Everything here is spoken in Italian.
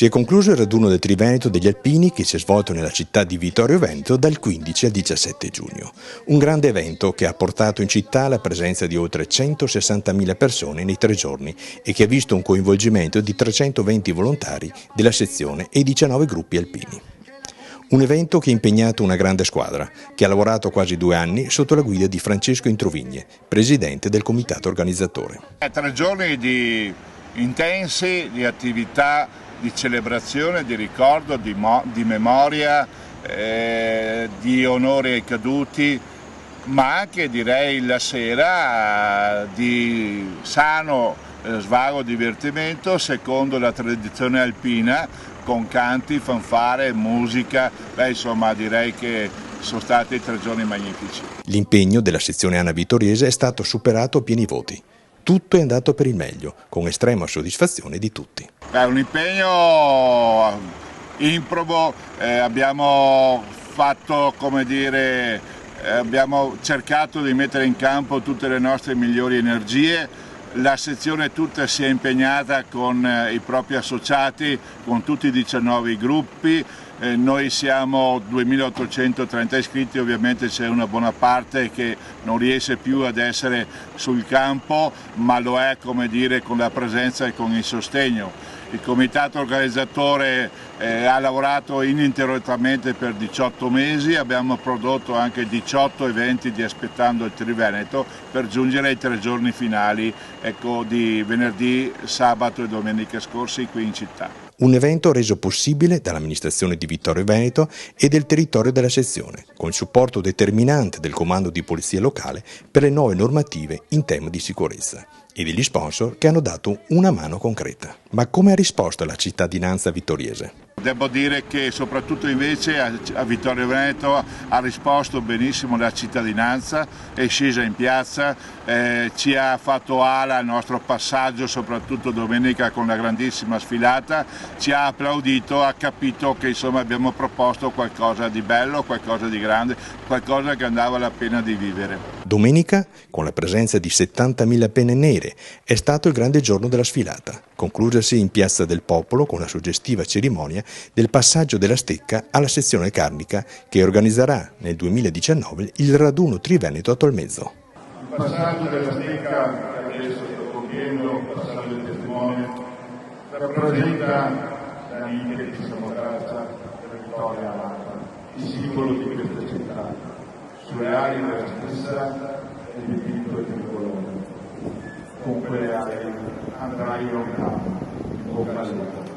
Si è concluso il raduno del Triveneto degli Alpini che si è svolto nella città di Vittorio Veneto dal 15 al 17 giugno. Un grande evento che ha portato in città la presenza di oltre 160.000 persone nei 3 giorni e che ha visto un coinvolgimento di 320 volontari della sezione e 19 gruppi alpini. Un evento che ha impegnato una grande squadra, che ha lavorato quasi 2 anni sotto la guida di Francesco Introvigne, presidente del comitato organizzatore. 3 giorni di intensi, di attività, di celebrazione, di ricordo, di memoria, di onore ai caduti, ma anche direi la sera di sano svago divertimento secondo la tradizione alpina, con canti, fanfare, musica, insomma direi che sono stati 3 giorni magnifici. L'impegno della sezione ANA vittoriese è stato superato a pieni voti. Tutto è andato per il meglio, con estrema soddisfazione di tutti. È un impegno improbo, abbiamo fatto, come dire, abbiamo cercato di mettere in campo tutte le nostre migliori energie. La sezione tutta si è impegnata con i propri associati, con tutti i 19 gruppi. Noi siamo 2.830 iscritti, ovviamente c'è una buona parte che non riesce più ad essere sul campo, ma lo è, come dire, con la presenza e con il sostegno. Il comitato organizzatore ha lavorato ininterrottamente per 18 mesi, abbiamo prodotto anche 18 eventi di Aspettando il Triveneto per giungere ai 3 giorni finali, di venerdì, sabato e domenica scorsi qui in città. Un evento reso possibile dall'amministrazione di Vittorio Veneto e del territorio della sezione, con il supporto determinante del comando di polizia locale per le nuove normative in tema di sicurezza e degli sponsor che hanno dato una mano concreta. Ma come ha risposto la cittadinanza vittoriese? Devo dire che soprattutto invece a Vittorio Veneto ha risposto benissimo la cittadinanza, è scesa in piazza, ci ha fatto ala al nostro passaggio, soprattutto domenica con la grandissima sfilata, ci ha applaudito, ha capito che insomma abbiamo proposto qualcosa di bello, qualcosa di grande, qualcosa che andava la pena di vivere. Domenica, con la presenza di 70.000 penne nere, è stato il grande giorno della sfilata, conclusasi in Piazza del Popolo con la suggestiva cerimonia del passaggio della stecca alla sezione carnica che organizzerà nel 2019 il raduno Triveneto a Tolmezzo. Il passaggio della stecca che adesso sto compiendo, il passaggio del testimone, rappresenta la vita che ci siamo traccia della vittoria alata, il simbolo di questa città, sulle ali della stessa è dipinto il tricolore. Con quelle ali andrai lontano, in bocca al lupo.